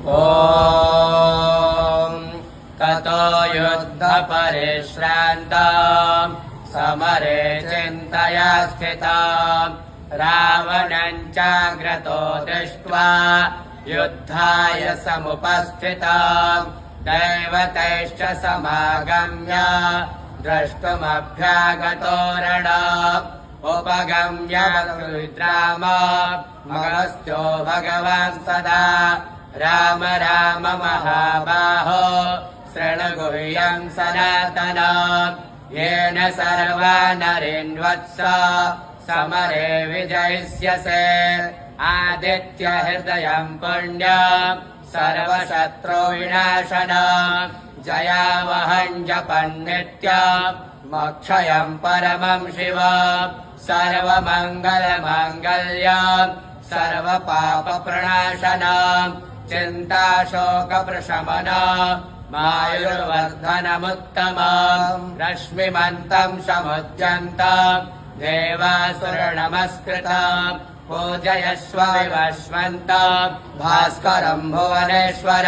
ॐ ततो युद्धपरिश्रान्तां समरे चिन्तया स्थितां रावणं चाग्रतो दृष्ट्वा युद्धाय समुपस्थितां दैवतैश्च समागम्य द्रष्टुमभ्यागतो रणम् उपगम्य रुद्राम मगस्त्यो भगवान् सदा राम राम महाबाहो शृणुगुह्यं सनातनम् येन सर्वा नरेन्वत्स समरे विजयिष्यसे आदित्य हृदयं पुण्यं सर्वशत्रुविनाशनम् जयावहं जपन्नित्यं मोक्षयं परमं शिवम् सर्वमङ्गलमाङ्गल्यं सर्वपापप्रणाशनं चिन्ताशोकप्रशमनं मायुर्वर्धनमुत्तमं रश्मिमन्तं समुद्यन्तं देवासुरनमस्कृतं पूजयस्व विवस्वन्तं भास्करं भुवनेश्वर।